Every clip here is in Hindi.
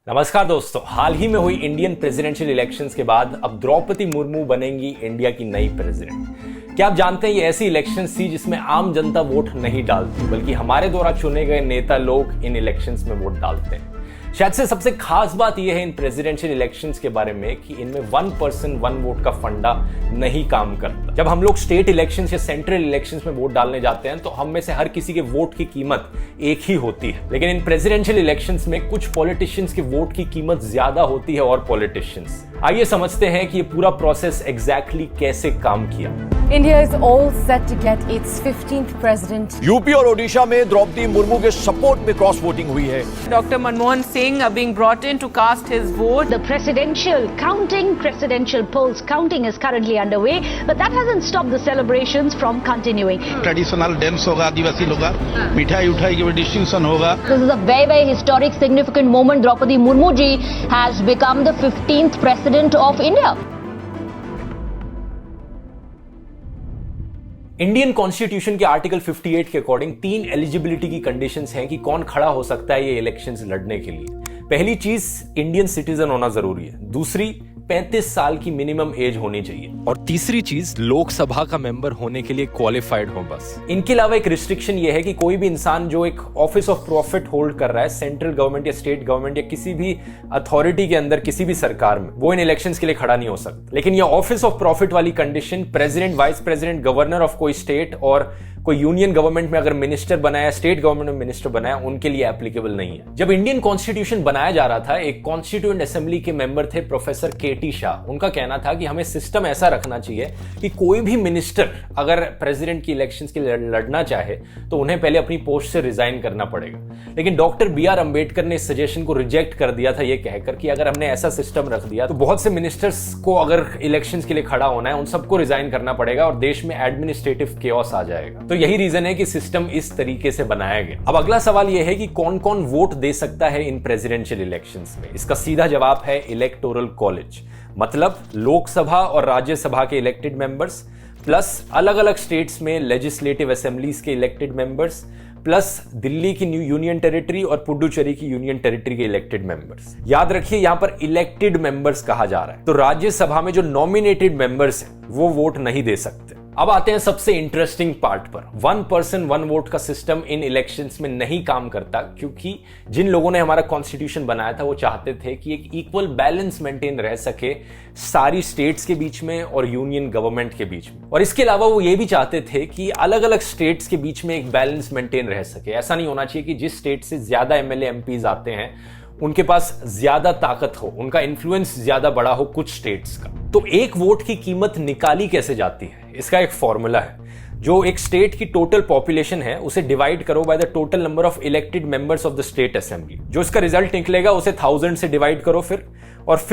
नमस्कार दोस्तों, हाल ही में हुई इंडियन प्रेसिडेंशियल इलेक्शंस के बाद अब द्रौपदी मुर्मू बनेंगी इंडिया की नई प्रेसिडेंट। क्या आप जानते हैं ये ऐसी इलेक्शंस थी जिसमें आम जनता वोट नहीं डालती, बल्कि हमारे द्वारा चुने गए नेता लोग इन इलेक्शंस में वोट डालते हैं। शायद से सबसे खास बात यह है इन प्रेसिडेंशियल इलेक्शंस के बारे में कि इनमें 1 पर्सन 1 वोट का फंडा नहीं काम करता। जब हम लोग स्टेट इलेक्शंस या सेंट्रल इलेक्शंस में वोट डालने जाते हैं तो हम में से हर किसी के वोट की कीमत एक ही होती है, लेकिन इन प्रेसिडेंशियल इलेक्शंस में कुछ पॉलिटिशियंस के वोट की कीमत ज्यादा होती है और पॉलिटिशियंस। आइए समझते हैं कि ये पूरा प्रोसेस एग्जैक्टली कैसे काम किया। India is all set to get its 15th president. UP और ओडिशा में द्रौपदी मुर्मू के सपोर्ट में क्रॉस वोटिंग हुई है। Dr. Manmohan Singh are being brought in to cast his vote. The presidential polls counting is currently underway, but that hasn't stopped the celebrations from continuing. Traditional dance होगा, आदिवासी होगा, मिठाई उठाई के डिस्ट्रीब्यूशन होगा। This is a very historic, significant moment. Draupadi Murmu ji has become the 15th president of India. Indian constitution के आर्टिकल 58 के अकॉर्डिंग 3 एलिजिबिलिटी की कंडीशंस हैं कि कौन खड़ा हो सकता है ये इलेक्शंस लड़ने के लिए। पहली चीज, इंडियन सिटीजन होना जरूरी है। दूसरी, 35 साल की मिनिमम एज होनी चाहिए। और तीसरी चीज, लोकसभा का मेंबर होने के लिए क्वालिफाइड हो बस। इनके अलावा एक रिस्ट्रिक्शन ये है कि कोई भी इंसान जो एक ऑफिस ऑफ प्रॉफिट होल्ड कर रहा है सेंट्रल गवर्नमेंट या स्टेट गवर्नमेंट या किसी भी अथॉरिटी के अंदर किसी भी सरकार में, वो इन इलेक्शंस के लिए खड़ा नहीं हो सकता। लेकिन ये ऑफिस ऑफ प्रॉफिट वाली condition president, vice president, governor of कोई स्टेट और कोई यूनियन गवर्नमेंट में अगर मिनिस्टर बनाया, स्टेट गवर्नमेंट में मिनिस्टर बनाया, उनके लिए एप्लीकेबल नहीं है। जब इंडियन कॉन्स्टिट्यूशन बनाया जा रहा था, एक कॉन्स्टिट्यूएंट असेंबली के मेंबर थे प्रोफेसर के.टी. शाह। उनका कहना था कि हमें सिस्टम ऐसा रखना चाहिए कि कोई भी मिनिस्टर अगर प्रेसिडेंट की इलेक्शंस के लिए लड़ना चाहे तो उन्हें पहले अपनी पोस्ट से रिजाइन करना पड़ेगा। लेकिन डॉक्टर B.R. अम्बेडकर ने इस सजेशन को रिजेक्ट कर दिया था, यह कहकर कि अगर हमने ऐसा सिस्टम रख दिया तो बहुत से मिनिस्टर्स को अगर इलेक्शंस के लिए खड़ा होना है, उन सबको रिजाइन करना पड़ेगा और देश में एडमिनिस्ट्रेटिव केओस आ जाएगा। तो यही रीजन है कि सिस्टम इस तरीके से बनाया गया। अब अगला सवाल यह है कि कौन कौन वोट दे सकता है इन प्रेसिडेंशियल इलेक्शंस में। इसका सीधा जवाब है इलेक्टोरल कॉलेज, मतलब लोकसभा और राज्यसभा के इलेक्टेड मेंबर्स, प्लस अलग अलग स्टेट्स में लेजिस्लेटिव असेंबलीज के इलेक्टेड मेंबर्स, प्लस दिल्ली की न्यू यूनियन टेरिटरी और पुडुचेरी की यूनियन टेरिटरी के इलेक्टेड मेंबर्स। याद रखिए यहां पर इलेक्टेड मेंबर्स कहा जा रहा है। तो राज्यसभा में जो नॉमिनेटेड मेंबर्स हैं वो वोट नहीं दे सकते। अब आते हैं सबसे इंटरेस्टिंग पार्ट पर। 1 पर्सन 1 वोट का सिस्टम इन इलेक्शंस में नहीं काम करता, क्योंकि जिन लोगों ने हमारा कॉन्स्टिट्यूशन बनाया था वो चाहते थे कि एक इक्वल बैलेंस मेंटेन रह सके सारी स्टेट्स के बीच में और यूनियन गवर्नमेंट के बीच में। और इसके अलावा वो ये भी चाहते थे कि अलग अलग स्टेट्स के बीच में एक बैलेंस मेंटेन रह सके। ऐसा नहीं होना चाहिए कि जिस स्टेट से ज्यादा MLA MPs आते हैं उनके पास ज्यादा ताकत हो, उनका इन्फ्लुएंस ज्यादा बड़ा हो कुछ स्टेट्स का। तो एक वोट की कीमत निकाली कैसे जाती है, इसका एक फॉर्मूला है। जो एक स्टेट की टोटल पॉपुलेशन है उसे डिवाइड करो by the total number of elected members of the state assembly. जो इसका रिजल्ट निकलेगा उसे 1000 से डिवाइड करो फिर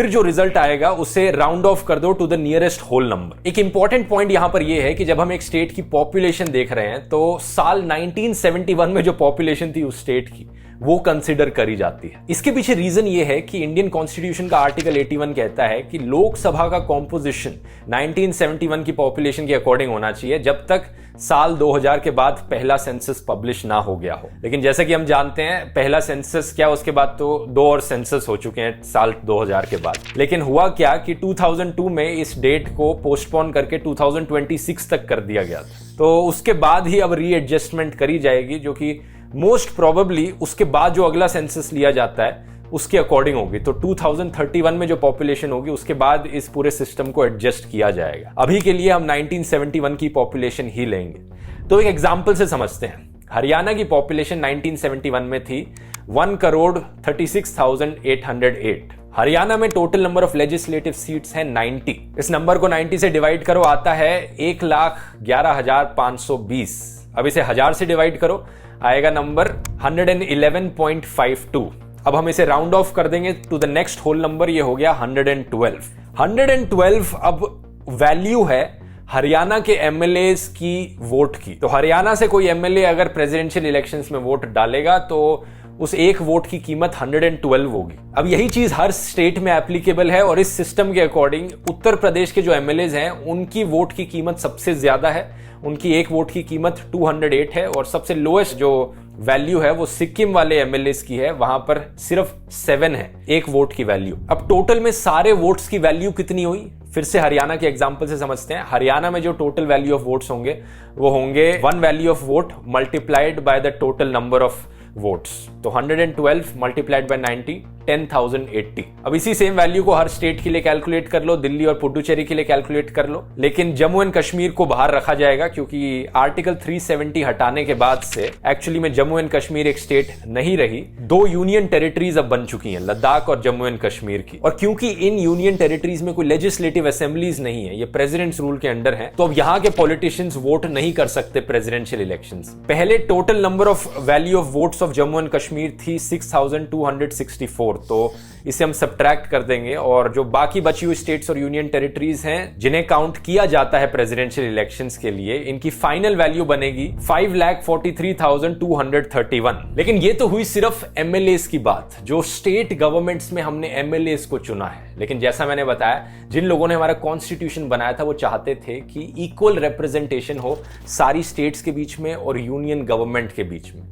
जो रिजल्ट आएगा उसे राउंड ऑफ कर दो to the nearest whole number. एक इंपॉर्टेंट पॉइंट यहां पर यह है कि जब हम एक स्टेट की पॉपुलेशन देख रहे हैं तो साल 1971 में जो पॉपुलेशन थी उस स्टेट की वो कंसिडर करी जाती है। इसके पीछे रीजन ये है कि इंडियन कॉन्स्टिट्यूशन का आर्टिकल 81 कहता है कि लोकसभा का कॉम्पोजिशन 1971 की पॉपुलेशन के अकॉर्डिंग होना चाहिए जब तक साल 2000 के बाद पहला सेंसस पब्लिश ना हो गया हो। लेकिन जैसे कि हम जानते हैं पहला सेंसस क्या, उसके बाद तो 2 और सेंसस हो चुके हैं साल 2000 के बाद। लेकिन हुआ क्या कि 2002 में इस डेट को पोस्टपोन करके 2026 तक कर दिया गया था। तो उसके बाद ही अब रीएडजस्टमेंट करी जाएगी, जो कि मोस्ट प्रोबेबली उसके बाद जो अगला सेंसस लिया जाता है उसके अकॉर्डिंग होगी। तो 2031 में जो पॉपुलेशन होगी उसके बाद इस पूरे सिस्टम को एडजस्ट किया जाएगा। अभी के लिए हम 1971 की पॉपुलेशन ही लेंगे। तो एक एग्जांपल से समझते हैं। हरियाणा की पॉपुलेशन 1971 में थी 1,36,808। हरियाणा में total number of legislative seats है 90। इस नंबर को 90 से डिवाइड करो, आता है 1,11,520। अब इसे 1000 से डिवाइड करो, आएगा नंबर 111.52। अब हम इसे राउंड ऑफ कर देंगे to the next whole number, ये हो गया 112। 112 अब वैल्यू है हरियाणा के MLAs की वोट की। तो हरियाणा से कोई MLA अगर प्रेसिडेंशियल इलेक्शंस में वोट डालेगा तो उस एक वोट की कीमत 112 होगी। अब यही चीज हर स्टेट में एप्लीकेबल है और इस सिस्टम के अकॉर्डिंग उत्तर प्रदेश के जो MLAs हैं उनकी वोट की कीमत सबसे ज्यादा है। उनकी एक वोट की कीमत 208 है और सबसे लोएस्ट जो वैल्यू है वो सिक्किम वाले एमएलएस की है, वहां पर सिर्फ 7 है एक वोट की वैल्यू। अब टोटल में सारे वोट्स की वैल्यू कितनी हुई, फिर से हरियाणा के एग्जांपल से समझते हैं। हरियाणा में जो टोटल वैल्यू ऑफ वोट्स होंगे वो होंगे 1 value of vote multiplied by the total number of votes, तो 112 मल्टीप्लाइड बाय 90, 10,080। अब इसी सेम वैल्यू को हर स्टेट के लिए कैलकुलेट कर लो, दिल्ली और पुडुचेरी के लिए कैलकुलेट कर लो, लेकिन जम्मू एंड कश्मीर को बाहर रखा जाएगा क्योंकि आर्टिकल 370 हटाने के बाद से एक्चुअली में जम्मू एंड कश्मीर एक स्टेट नहीं रही, 2 यूनियन टेरिटरीज अब बन चुकी हैं, लद्दाख और जम्मू एंड कश्मीर की। और क्योंकि इन यूनियन टेरिटरीज में कोई लेजिस्लेटिव असेंबलीज नहीं है, ये प्रेसिडेंट्स रूल के अंडर है, तो अब यहां के पॉलिटिशियंस वोट नहीं कर सकते प्रेसिडेंशियल इलेक्शंस। पहले total number of value of votes of Jammu and Kashmir थी 6,264, तो इसे हम सब्ट्रैक्ट कर देंगे और जो बाकी बची हुई स्टेट्स और यूनियन टेरिटरीज हैं जिन्हें काउंट किया जाता है प्रेसिडेंशियल इलेक्शंस के लिए, इनकी फाइनल वैल्यू बनेगी 5,43,231। लेकिन ये तो हुई सिर्फ एमएलएस की बात, जो स्टेट गवर्नमेंट्स में हमने एमएलएस को चुना है। लेकिन जैसा मैंने बताया, जिन लोगों ने हमारा कॉन्स्टिट्यूशन बनाया था वो चाहते थे कि इक्वल रिप्रेजेंटेशन हो सारी स्टेट्स के बीच में और यूनियन गवर्नमेंट के बीच में।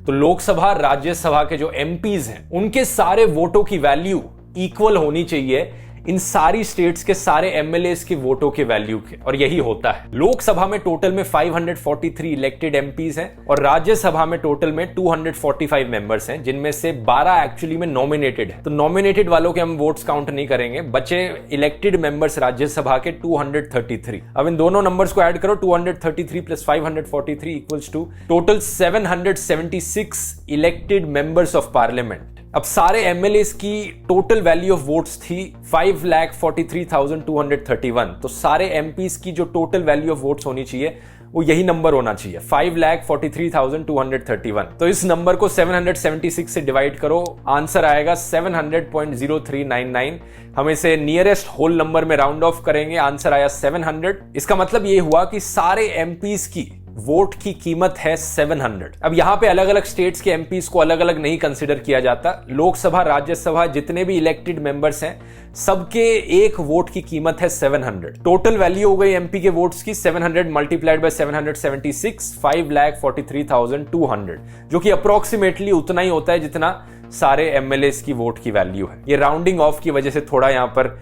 तो लोकसभा राज्यसभा के जो एमपीज हैं उनके सारे वोटों की वैल्यू इक्वल होनी चाहिए इन सारी स्टेट्स के सारे एमएलएस के वोटों के वैल्यू के, और यही होता है। लोकसभा में टोटल में 543 इलेक्टेड एमपीज हैं और राज्यसभा में टोटल में 245 मेंबर्स हैं, जिनमें से 12 एक्चुअली में नॉमिनेटेड है। तो नॉमिनेटेड वालों के हम वोट्स काउंट नहीं करेंगे, बचे इलेक्टेड मेंबर्स राज्यसभा के 233। अब इन दोनों नंबर्स को ऐड करो, 233 plus 543 equals to total 776 elected members of parliament. अब सारे एमएलएस की टोटल वैल्यू ऑफ वोट्स थी 5,43,231, तो सारे एमपीस की जो टोटल वैल्यू ऑफ वोट्स होनी चाहिए वो यही नंबर होना चाहिए, 5,43,231। तो इस नंबर को 776 से डिवाइड करो, आंसर आएगा 700.0399। हम इसे नियरेस्ट होल नंबर में राउंड ऑफ करेंगे, आंसर आया 700। इसका मतलब ये हुआ कि सारे एमपीस की वोट की कीमत है 700। अब यहां पे अलग अलग स्टेट्स के एमपीस को अलग अलग नहीं कंसिडर किया जाता। लोकसभा राज्यसभा जितने भी इलेक्टेड मेंबर्स हैं सबके एक वोट की कीमत है 700। टोटल वैल्यू हो गई एमपी के वोट्स की 700 मल्टीप्लाइड बाय 776, 5,43,200, जो कि अप्रोक्सीमेटली उतना ही होता है जितना सारे एमएलएस की वोट की वैल्यू है। ये राउंडिंग ऑफ की वजह से थोड़ा यहां पर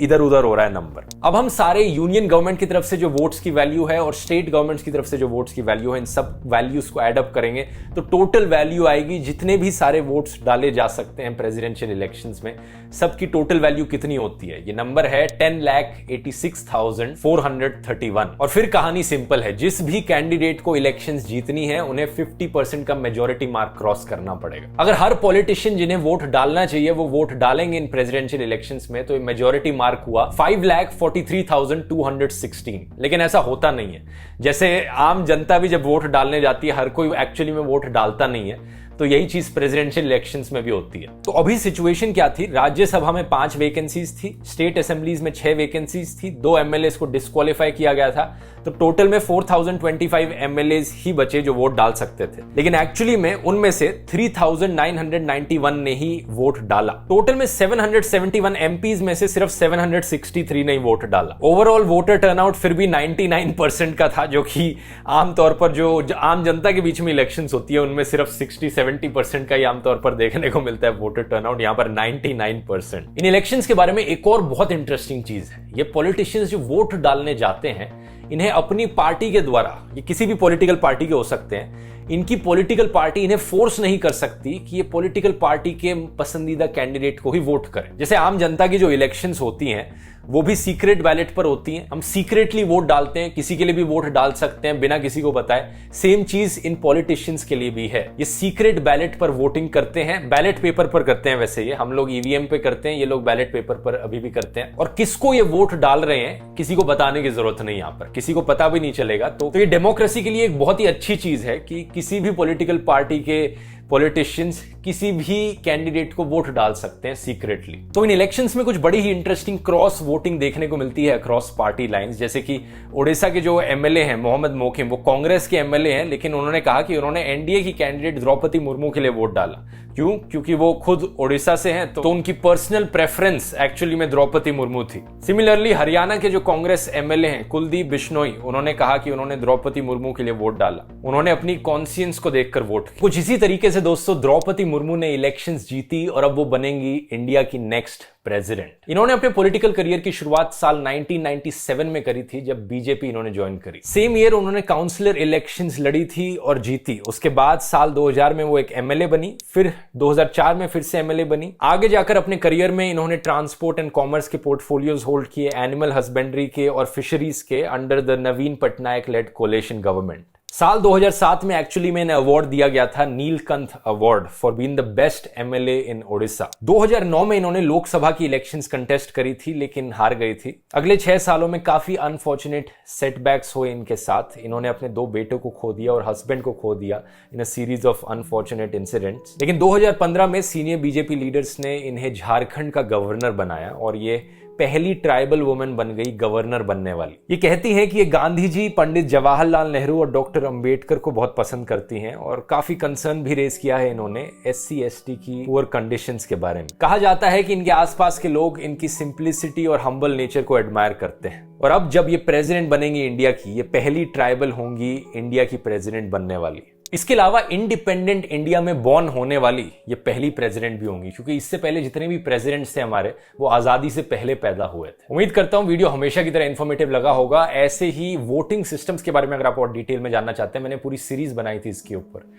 इधर उधर हो रहा है नंबर। अब हम सारे यूनियन गवर्नमेंट की तरफ से जो वोट्स की वैल्यू है और स्टेट गवर्नमेंट्स की तरफ से जो वोट्स की वैल्यू है, इन सब वैल्यूज को ऐड अप करेंगे तो टोटल वैल्यू आएगी, जितने भी सारे वोट्स डाले जा सकते हैं प्रेसिडेंशियल इलेक्शंस में, सबकी टोटल वैल्यू कितनी होती है। ये नंबर है 10,86,431। और फिर कहानी सिंपल है, जिस भी कैंडिडेट को इलेक्शंस जीतनी है उन्हें 50% का मेजोरिटी मार्क क्रॉस करना पड़ेगा। अगर हर पॉलिटिशियन जिन्हें वोट डालना चाहिए वो वोट डालेंगे इन प्रेसिडेंशियल इलेक्शंस में, तो मेजोरिटी मार्क हुआ 5,43,216। लेकिन ऐसा होता नहीं है। जैसे आम जनता भी जब वोट डालने जाती है, हर कोई एक्चुअली में वोट डालता नहीं है, तो यही चीज प्रेसिडेंशियल इलेक्शंस में भी होती है। तो अभी सिचुएशन क्या थी, राज्यसभा में 5 वैकेंसीज थी, स्टेट असेंबलीज में 6 वैकेंसीज थी, 2 एमएलएस को डिस्क्वालीफाई किया गया था, तो टोटल में 4,025 एमएलएस ही बचे जो वोट डाल सकते थे। लेकिन एक्चुअली में उनमें से 3,991 ने ही वोट डाला। टोटल में 771 एमपीज में से सिर्फ 763 ने वोट डाला। ओवरऑल वोटर टर्नआउट फिर भी 99% का था, जो कि आमतौर पर जो आम जनता के बीच में इलेक्शंस होती है उनमें सिर्फ 60-70% का ही आमतौर पर देखने को मिलता है वोटर टर्नआउट, यहां पर 99%। इन इलेक्शंस के बारे में एक और बहुत इंटरेस्टिंग चीज है, ये पॉलिटिशियंस जो वोट डालने जाते हैं इन्हें अपनी पार्टी के द्वारा, ये किसी भी पॉलिटिकल पार्टी के हो सकते हैं, इनकी पॉलिटिकल पार्टी इन्हें फोर्स नहीं कर सकती कि ये पॉलिटिकल पार्टी के पसंदीदा कैंडिडेट को ही वोट करें। जैसे आम जनता की जो इलेक्शंस होती हैं वो भी सीक्रेट बैलेट पर होती हैं, हम सीक्रेटली वोट डालते हैं, किसी के लिए भी वोट डाल सकते हैं बिना किसी को बताए। सेम चीज इन पॉलिटिशियंस के लिए भी है, ये सीक्रेट बैलेट पर वोटिंग करते हैं, बैलेट पेपर पर करते हैं। वैसे ये हम लोग ईवीएम पे करते हैं, ये लोग बैलेट पेपर पर अभी भी करते हैं। और किसको ये वोट डाल रहे हैं किसी को बताने की जरूरत नहीं, यहां पर किसी को पता भी नहीं चलेगा। तो ये डेमोक्रेसी के लिए एक बहुत ही अच्छी चीज है कि किसी भी पॉलिटिकल पार्टी के पॉलिटिशियंस किसी भी कैंडिडेट को वोट डाल सकते हैं सीक्रेटली। तो इन इलेक्शंस में कुछ बड़ी ही इंटरेस्टिंग क्रॉस वोटिंग देखने को मिलती है अक्रॉस पार्टी लाइंस। जैसे कि ओडिशा के जो एमएलए हैं मोहम्मद मोकिम, वो कांग्रेस के एमएलए हैं, लेकिन उन्होंने कहा कि उन्होंने एनडीए की कैंडिडेट द्रौपदी मुर्मू के लिए वोट डाला। क्यों? क्योंकि वो खुद ओडिशा से हैं, तो उनकी पर्सनल प्रेफरेंस एक्चुअली में द्रौपदी मुर्मू थी। सिमिलरली हरियाणा के जो कांग्रेस एमएलए हैं कुलदीप बिश्नोई, उन्होंने कहा कि उन्होंने द्रौपदी मुर्मू के लिए वोट डाला, उन्होंने अपनी कॉन्शियंस को देखकर वोट किया। कुछ इसी तरीके से दोस्तों द्रौपदी मुर्मू ने इलेक्शंस जीती और अब वो बनेंगी इंडिया की नेक्स्ट प्रेसिडेंट। इन्होंने अपने पॉलिटिकल करियर की शुरुआत साल 1997 में करी थी, जब बीजेपी इन्होंने ज्वाइन करी। सेम ईयर उन्होंने काउंसिलर इलेक्शंस लड़ी थी और जीती। उसके बाद साल 2000 में वो एक एमएलए बनी, फिर 2004 में फिर से एमएलए बनी। आगे जाकर अपने करियर में इन्होंने ट्रांसपोर्ट एंड कॉमर्स के पोर्टफोलियोज होल्ड किए, एनिमल हस्बेंड्री के और फिशरीज के under the Naveen Patnaik led coalition government. साल 2007 में एक्चुअली में इन्हें अवार्ड दिया गया था, Neelkanth award for being the best MLA in Odisha. 2009 में इन्होंने लोकसभा की इलेक्शंस कंटेस्ट करी थी, लेकिन हार गई थी। अगले 6 सालों में काफी अनफॉर्चुनेट सेटबैक्स हुए इनके साथ। इन्होंने अपने 2 बेटों को खो दिया और हस्बैंड को खो दिया in a series of unfortunate incidents. लेकिन 2015 में सीनियर बीजेपी लीडर्स ने इन्हें झारखंड का गवर्नर बनाया और ये पहली ट्राइबल वुमेन बन गई गवर्नर बनने वाली। ये कहती हैं कि ये गांधी जी, पंडित जवाहरलाल नेहरू और डॉक्टर अंबेडकर को बहुत पसंद करती हैं और काफी कंसर्न भी रेज किया है इन्होंने SC ST की पुअर कंडीशंस के बारे में। कहा जाता है कि इनके आसपास के लोग इनकी सिंप्लिसिटी और हम्बल नेचर को एडमायर करते हैं। और अब जब ये प्रेसिडेंट बनेंगी इंडिया की, ये पहली ट्राइबल होंगी इंडिया की प्रेसिडेंट बनने वाली। इसके अलावा इंडिपेंडेंट इंडिया में बॉर्न होने वाली ये पहली प्रेसिडेंट भी होंगी, क्योंकि इससे पहले जितने भी प्रेसिडेंट्स थे हमारे, वो आजादी से पहले पैदा हुए थे। उम्मीद करता हूं वीडियो हमेशा की तरह इंफॉर्मेटिव लगा होगा। ऐसे ही वोटिंग सिस्टम्स के बारे में अगर आप और डिटेल में जानना चाहते हैं, मैंने पूरी सीरीज बनाई थी इसके ऊपर,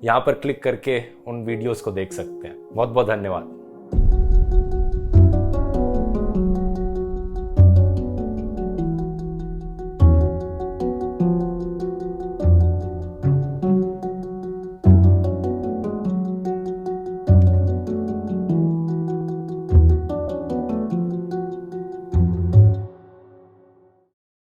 यहां पर क्लिक करके उन वीडियोस को देख सकते हैं। बहुत बहुत धन्यवाद।